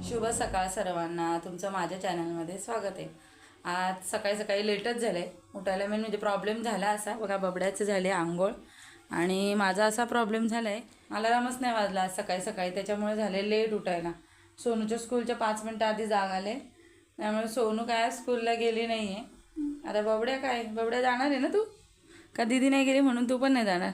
शुभ सकाळ सर्वांना. तुमचं माझ्या चॅनलमध्ये स्वागत आहे. आज सकाळी सकाळी लेटच झालं आहे उठायला. मेन म्हणजे प्रॉब्लेम झाला असा बघा, बबड्याचं झाले आंघोळ आणि माझा असा प्रॉब्लेम झाला आहे, अलार्मच नाही वाजला आज सकाळी सकाळी, त्याच्यामुळे झाले लेट उठायला. सोनूच्या स्कूलच्या 5 मिनटं आधी जाग आले, त्यामुळे सोनू काय स्कूलला गेली नाही आहे. आता बबड्या जाणार आहे ना तू? का दीदी नाही गेली म्हणून तू पण नाही जाणार?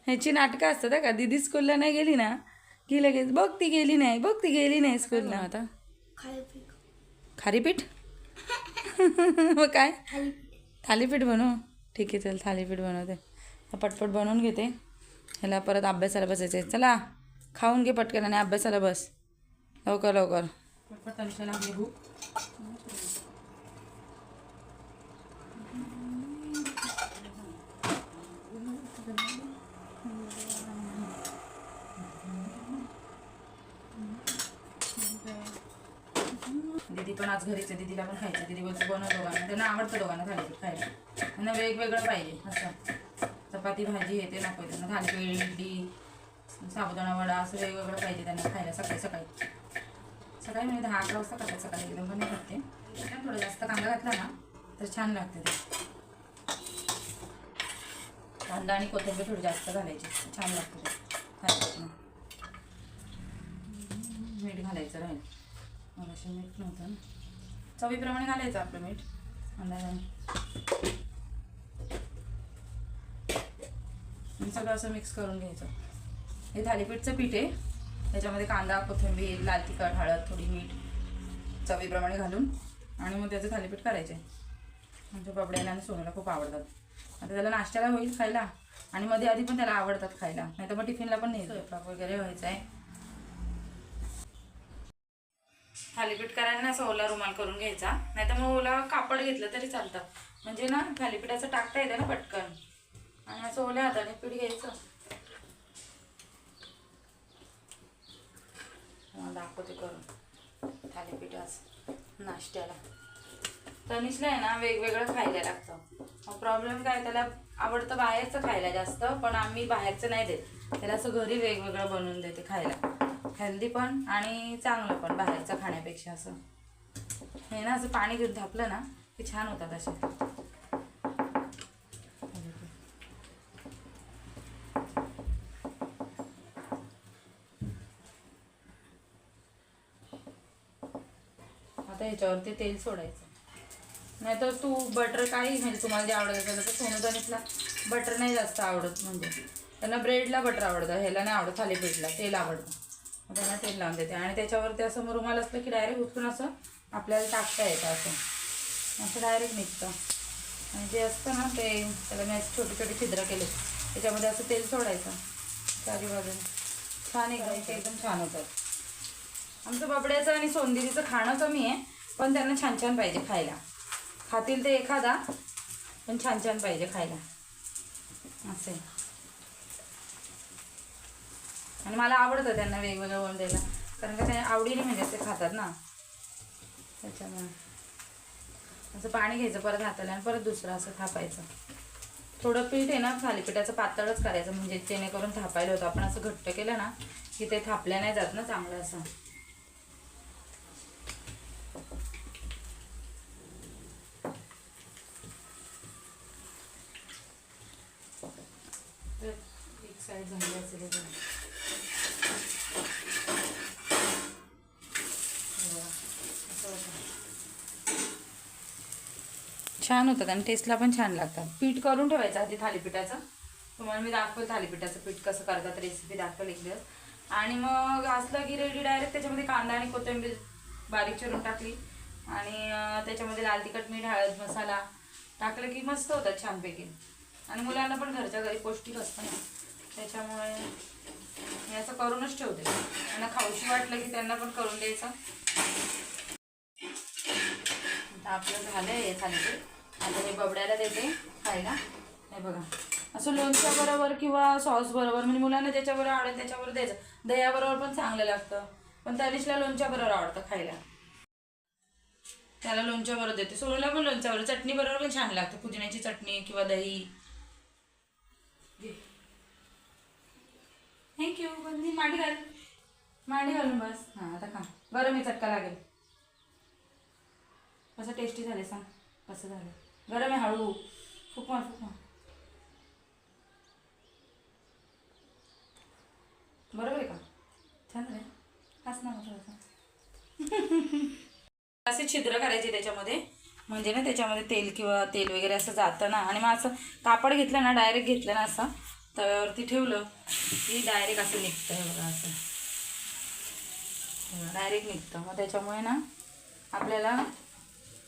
ह्याची नाटकं असतात का, दीदी स्कूलला नाही गेली ना की लगेच बघ ती गेली नाही स्कूलला. आता खारीपीठ मग काय थालीपीठ बनव. ठीक आहे चल, थालीपीठ बनवते. पटपट बनवून घेते. ह्याला परत अभ्यासाला बसायचं आहे. चला खाऊन घे पटकन आणि अभ्यासाला बस लवकर लवकर. पटपट तनिषाला आपली भूक. दीदी पण आज घरीच आहे, दीदीला पण खायचं. दीदी बोलते बनव दोघांना, त्यांना आवडतं दोघांना थालीपीठ खायला. त्यांना वेगवेगळं पाहिजे असं. चपाती भाजी हे ते नको त्यांना, थालीपीठ इडली साबुदाणा वडा असं वेगवेगळं पाहिजे त्यांना खायला. सकाळी सकाळी सकाळी म्हणजे 10-11 वाजता खातात. सकाळी एकदम पण नाही खाते. थोडं जास्त कांदा घातला ना तर छान लागते ते. कांदा आणि कोथिंबीर थोडी जास्त घालायची, छान लागते ते थालीपीठ. मीठ घालायचं राहील, मला असे मीठ नव्हतं ना, चवीप्रमाणे घालायचं आपलं मीठ अंदाजाने. सगळं असं मिक्स करून घ्यायचं. हे थालीपीठचं पीठ आहे, त्याच्यामध्ये कांदा कोथिंबीर लाल तिखट हळद थोडी मीठ चवीप्रमाणे घालून आणि मग त्याचं थालीपीठ करायचे. आमच्या बबड्याला आणि सोनूला खूप आवडतात. आता त्याला नाश्त्याला होईल खायला आणि मध्ये आधी पण त्याला आवडतात खायला, नाही तर मग टिफिनला पण नाही. स्वयंपाक वगैरे व्हायचा आहे. थालीपीठ करायला ना असं ओला रुमाल करून घ्यायचा, नाही तर मग ओला कापड घेतलं तरी चालतं. म्हणजे ना थालीपीठाचं टाकता येतं ना पटकन. आणि असं ओल्या हाताने पीठ घ्यायचं. दाखवते करून थालीपीठ आज नाश्त्याला. तनिषला आहे ना वेगवेगळं खायला लागतं. मग प्रॉब्लेम काय, त्याला आवडतं बाहेरचं खायला जास्त, पण आम्ही बाहेरचं नाही देत त्याला. असं घरी वेगवेगळं बनवून देते खायला, हेल्दी पण आणि चांगलं पण बाहेरचं खाण्यापेक्षा. असं हे ना असं पाणी घेऊन थापलं ना की छान होतात असे. आता ह्याच्यावरती तेल सोडायचं, नाही तर तू बटर काही म्हणजे तुम्हाला जे आवडत असेल. तर सोनू तनिषला बटर नाही जास्त आवडत, म्हणजे त्यांना ब्रेडला बटर आवडतं, ह्याला नाही आवडत. थालीपीठला तेल आवडतं, त्यांना तेल लावून देते. आणि त्याच्यावरती असं रुमाल असलं की डायरेक्ट उचलून असं आपल्याला टाकता येतं. असं डायरेक्ट निघतं. आणि जे असतं ना ते त्याला मी असं छोटे छोटे छिद्र केले, त्याच्यामध्ये असं तेल सोडायचं चारी बाजून. छान एकदम छान होतं. आमचं बबड्याचं आणि सोनदिदीचं खाणं कमी आहे, पण त्यांना छान छान पाहिजे खायला. खातील ते एखादा, पण छान छान पाहिजे खायला असे. आणि मला आवडतं त्यांना वेगवेगळं बनवून द्यायला, कारण का ते आवडीने म्हणजे ते खातात ना, त्याच्यामुळे. असं पाणी घ्यायचं परत हाताला आणि परत दुसरं असं थापायचं. थोडं पीठ आहे ना थालीपीठाचं पातळच करायचं, म्हणजे जेणेकरून थापायला होतं. आपण असं घट्ट केलं ना की ते थापल्या नाही जात ना चांगलं. असं एक साईड झाली असेल. छान होतात आणि टेस्टला पण छान लागतात. पीठ करून ठेवायचं आधी थालीपीठाचं. तुम्हाला मी दाखवेल थालीपीठाचं पीठ कसं करतात, रेसिपी दाखवेल एक दिवस. आणि मग असलं की रेडी डायरेक्ट त्याच्यामध्ये कांदा आणि कोथिंबीर बारीक चिरून टाकली आणि त्याच्यामध्ये लाल तिखट मीठ हळद मसाला टाकलं की मस्त होतात छानपैकी. आणि मुलांना पण घरच्या घरी पौष्टिक असतं ना, त्याच्यामुळे मी असं करूनच ठेवते. त्यांना खाऊशी वाटलं की त्यांना पण करून द्यायचं. आता आपलं झालं आहे थालीपीठ. आता हे बबड्याला देते खायला. हे बघा असं लोणच्या बरोबर किंवा सॉस बरोबर, म्हणजे मुलांना ज्याच्याबरोबर आवडेल त्याच्याबरोबर द्यायचं. दह्याबरोबर पण चांगलं लागतं, पण तनिषला लोणच्या बरोबर आवडतं खायला. त्याला लोणच्या बरोबर देते. सोनूला पण लोणच्या बरोबर, चटणी बरोबर पण छान लागतं. पुदिन्याची चटणी किंवा दही. थँक्यू. पण मांडी घालून बस. हां आता खा. गरम आहे, चटका लागेल. कसं टेस्टी झाले सांग, कसं झालं? गरम आहे, हळू फुक मार, फुक मार. बरोबर आहे का? छान आहे. हाच ना थोडंसं. असे छिद्र करायचे त्याच्यामध्ये, म्हणजे ना त्याच्यामध्ये तेल किंवा तेल वगैरे असं जातं ना. आणि मग असं कापड घेतलं ना, डायरेक्ट घेतलं ना, असं तव्यावरती ठेवलं की डायरेक्ट असं निघतं. हे बघा, असं डायरेक्ट निघतं. मग त्याच्यामुळे ना आपल्याला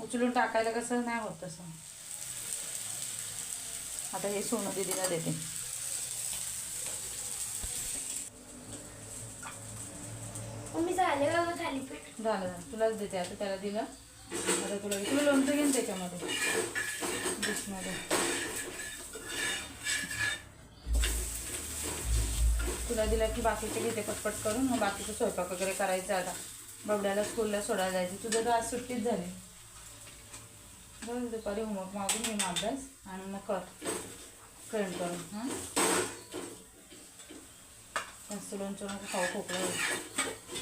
उचलून टाकायला कसं नाही होत तसं. आता हे सोनू दीदीला देते. झालं, तुलाच देते आता. त्याला दिलं आता तुला लोणचं घेईन त्याच्यामध्ये डिशमध्ये. तुला दिलं की बाकीचे घेते पटपट करून. मग बाकीचं स्वयंपाक वगैरे करायचं. आता बबड्याला स्कूलला सोडायला जायचं. तुझं तर आज सुट्टीच झाली. बरं, दुपारी होमवर्क मागून घेईन अभ्यास आणि मग कर फ्रेंड करून. हां, जास्त लोणचं नको खाऊ, खोकला होईल.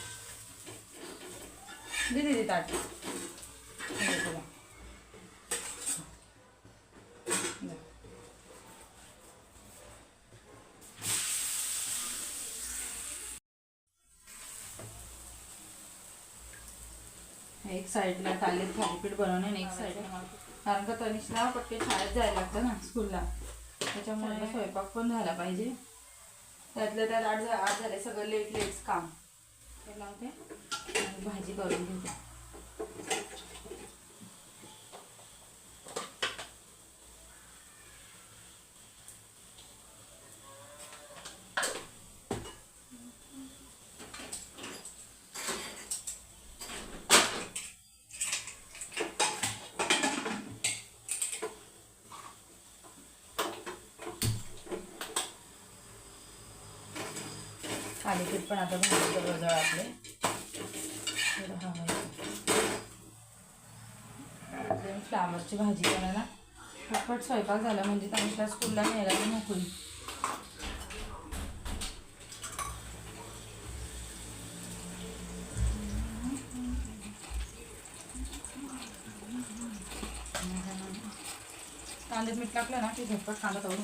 दिदी ताट तुला. एक साईडला थालीपीठ बनवणे आणि एक साईडला, कारण का तनिषला पटके शाळेत जायला लागतं ना स्कूलला. त्याच्यामुळे स्वयंपाक पण झाला पाहिजे. त्यातलं त्यात आज झाले सगळं लेट काम. तर लावते आणि भाजी करून घेते. थालीपीठ पण आता भाजी जवळ आपले फ्लावरची भाजी करायला पटपट स्वयंपाक झाला म्हणजे तनिषला स्कूलला न्यायला पण मोकळी. कांद्यात मीठ टाकलं ना की झटपट कांदा तळून.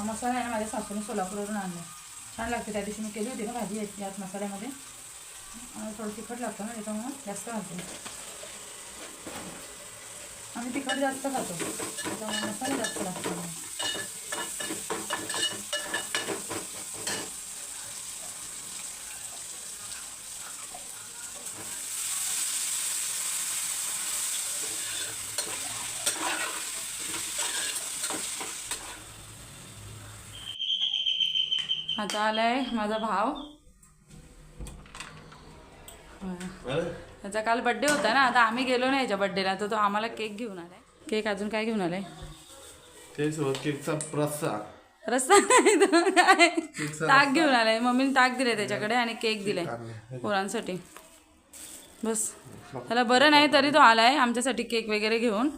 मसाला आहे ना माझ्या सासूने सोलापूरवरून आणला. छान लागते. त्या दिवशी मी केली होती ना भाजी याच मसाल्यामध्ये. थोडं तिखट लागतं ना त्याच्यामुळे जास्त घालते. आम्ही तिखट जास्त खातो त्याच्यामुळे मसाला जास्त लागतो. आता आलाय माझा भाव. त्याचा काल बड्डे होता ना. आता आम्ही गेलो ना याच्या बड्डेला, तर तो आम्हाला केक घेऊन आलाय. केक अजून काय घेऊन आलाय? केकचा रस्सा नाही तर काय, ताक घेऊन आलाय. मम्मीने ताक दिले त्याच्याकडे आणि केक दिलाय पोरांसाठी. बस त्याला बरं नाही तरी तो आलाय आमच्यासाठी केक वगैरे घेऊन.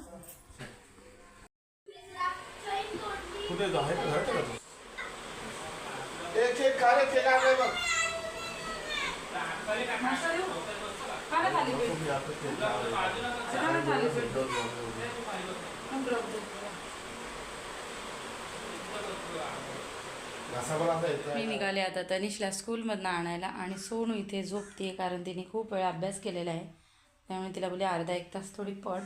मी निघाले आता तनिषला स्कूलमधनं आणायला. आणि सोनू इथे झोपते कारण तिने खूप वेळ अभ्यास केलेला आहे. त्यामुळे तिला बोलले अर्धा एक तास थोडी पड.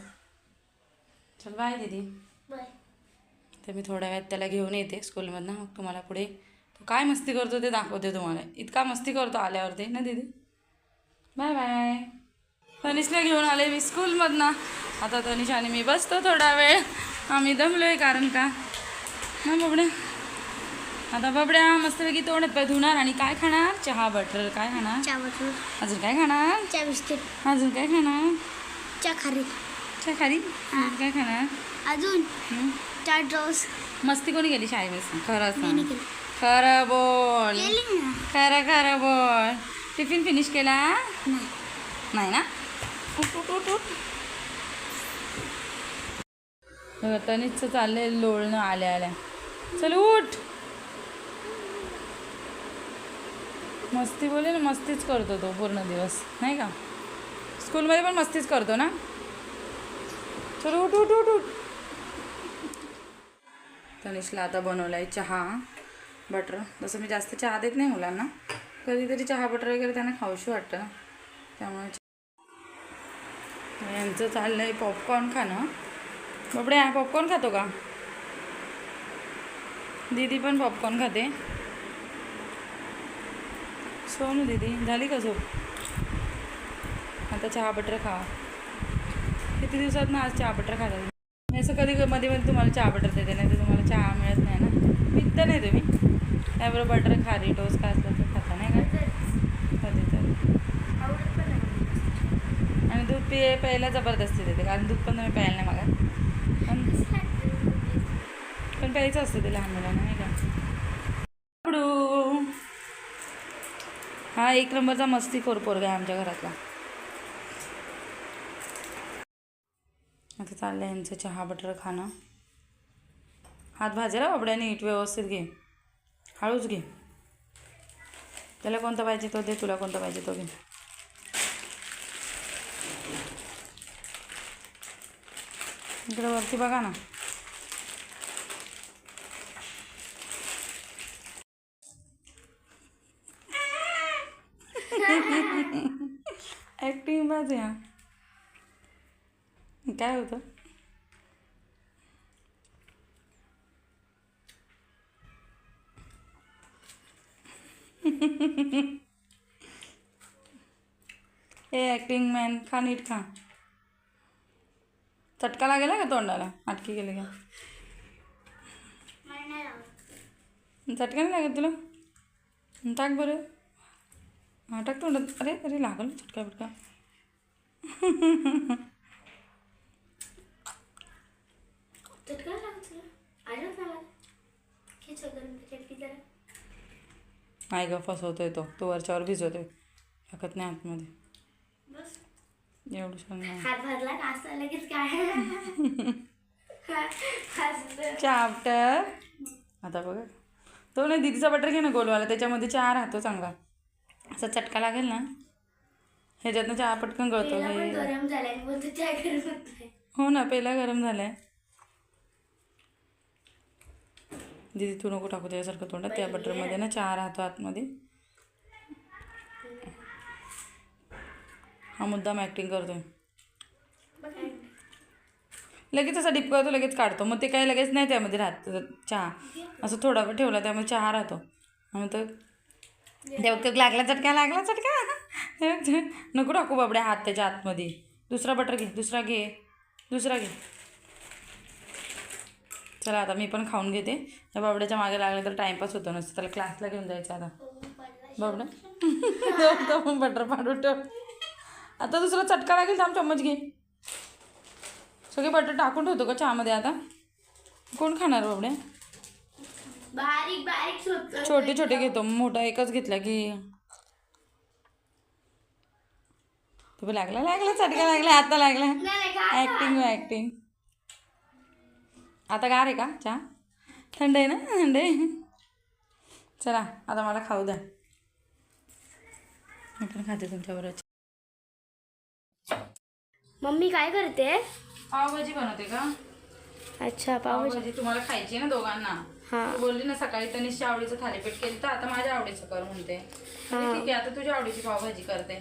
चल बाय दीदी. तर मी थोड्या वेळात त्याला घेऊन येते स्कूलमधनं. मग तुम्हाला पुढे तो काय मस्ती करतो ते दाखवते तुम्हाला. इतका मस्ती करतो आल्यावरती ना दीदी. Bye bye. तनिषला घेऊन आले मी स्कूलमधनं. आता तनिष आणि मी बसतो थोडा वेळ. आम्ही दमलो आहे कारण का ना बबड्या. आता बबड्या मस्तपैकी तोंड पाय धुणार आणि काय खाणार? चहा बटर. काय खाणार? चहा बटर. अजून काय खाणार? चहा बिस्किट. अजून काय खाणार? खारी अच्छा खाली काय खाणार? अजून 4 ड्रॉस मस्ती कोणी केली शाळेमध्ये? खरं मी सांग. नाही केली. खरं बोल. केली ना. खरं बोल. टिफिन फिनिश केला नाही. नाही ना? उठ उठ उठ उठ. तनिषचं चाललंय लोळणं आल्या चल उठ. मस्ती बोले ना, मस्तीच करतो तो पूर्ण दिवस नाही का? स्कूलमध्ये पण मस्तीच करतो ना. चल उठ उठ उठ उठ. तनिषला आता बनवला आहे चहा बटर. जसं मी जास्त चहा देत नाही मुलांना, कधीतरी चहा बटर वगैरे त्यांना खाऊशी वाटतं ना, त्यामुळे यांचं चाललं आहे पॉपकॉर्न खाणं. बापडे हा पॉपकॉर्न खातो का? दीदी पण पॉपकॉर्न खाते. सोनू दीदी झाली का झोप? आता चहा बटर खावा. किती दिवसात ना आज चहा बटर खाल्ला. मी असं कधी मध्ये मध्ये तुम्हाला चहा बटर देते, नाही तर तुम्हाला चहा मिळत नाही ना. पित्त नाही तुम्ही त्याबरोबर बटर खारी टोस्ट काय असलं तर खाता नाही का? कधीतरी. आणि दूध प्यायला जबरदस्ती देते, कारण दूध पण तुम्ही प्यायला नाही मागा. पण प्यायचं असतं ते लहान मुलांना नाही का? हा एक नंबरचा मस्तीखोर पोरगा आहे आमच्या घरातला. आता चाललं आहे यांचं चहा बटर खाणं. हात भाजेला बाबड्या नीट व्यवस्थित घे, हळूच घे. त्याला कोणता पाहिजे तो दे, तुला कोणता पाहिजे तो घे. इकडे वरती बघा ना. ॲक्टिंग बाज या काय होतं. ए ॲक्टिंग मॅन खा नीट खा. चटका लागेला का तोंडाला? आटकी गेले का? चटका नाही लागत तुला? टाक बरं. हां टाक तोंडात. अरे अरे लागल चटका बिटका. नाही ग फसवतोय तो वरच्यावर भिजवतोय, टाकत नाही आतमध्ये. एवढं छान चाप्टर. आता बघा तो नाही, दीदीचा बटर घे ना गोलवाला, त्याच्यामध्ये चहा राहतो चांगला. असा चटका लागेल ना ह्याच्यातनं चहा पटकन गळतो. हो ना पहिला गरम झालाय. दीदी तू नको टाकू त्याच्यासारखं तोंडात. त्या बटरमध्ये ना चहा राहतो आतमध्ये. हा मुद्दाम ॲक्टिंग करतोय. लगेच असा डिप करतो, लगेच काढतो. मग ते काही लगेच नाही त्यामध्ये राहत चहा. असं थोडा वेळ ठेवला त्यामध्ये चहा राहतो. मग तर तेव्हा लागला चटका. नको टाकू बाबड्या हात त्याच्या आतमध्ये. दुसरा बटर घे, दुसरा घे. चला आता मी पण खाऊन घेते. त्या बाबड्याच्या मागे लागले तर टाईमपास होतो नसतं. त्याला क्लासला घेऊन जायचं आता. बाबड्या पण बटर पाडून ठेव. आता दुसरा चटका लागेल, थांब चम्मच घे. सगळे बटर टाकून ठेवतो का चहामध्ये आता? कोण खाणार बाबड्या? बारीक छोटे छोटे घेतो, मोठा एकच घेतला की. तुम्ही लागला चटका लागला, आता लागला. ॲक्टिंग. आता गार आहे का चहा? थंड आहे ना? थंड आहे. चला आता मला खाऊ द्या. मी पण खाते तुमच्याबरोबर. मम्मी काय करते? पावभाजी बनवते का? अच्छा पावभाजी तुम्हाला खायची ना दोघांना? हा. तू बोलली ना सकाळी तनिषच्या आवडीचं थालीपीठ केलं, तर आता माझ्या आवडीचं कर म्हणते. ठीक आहे आता तुझ्या आवडीची पावभाजी करते.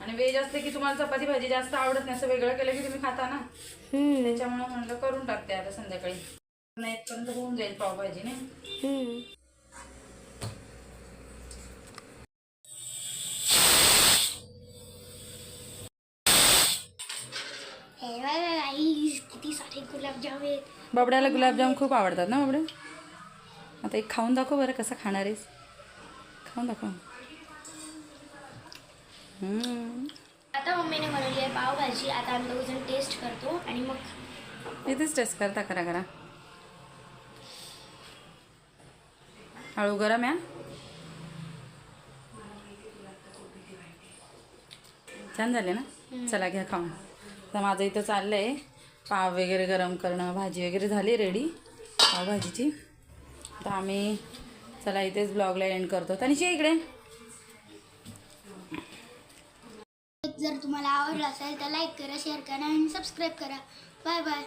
आणि व्हेज असते की तुम्हाला चपाती भाजी जास्त आवडत नाही, असं वेगळं केलं की तुम्ही खाता ना, त्याच्यामुळे म्हणलं करून टाकते आता संध्याकाळी. नाही पर्यंत होऊन जाईल पावभाजी नाही. किती सारे गुलाबजाम आहेत. बाबड्याला गुलाबजाम खूप आवडतात ना बाबड्या? आता एक खाऊन दाखव बरं, कसं खाणार आहेस? खाऊन दाखव. आता मम्मीने बनवली आहे पावभाजी. आता आम्ही दोघंजण टेस्ट करतो आणि मग इथेच टेस्ट करता. करा हळू गरम या. छान झाले ना. चला घ्या खाऊन. तर माझं इथं चाललं आहे पाव वगैरे गरम करणं. भाजी वगैरे झाली रेडी पावभाजीची. तर आम्ही चला इथेच ब्लॉगला एंड करतो. तनिषा इकडे. जर तुम्हाला आवडलं असेल तर लाईक करा, शेअर करा आणि सबस्क्राईब करा. Bye bye.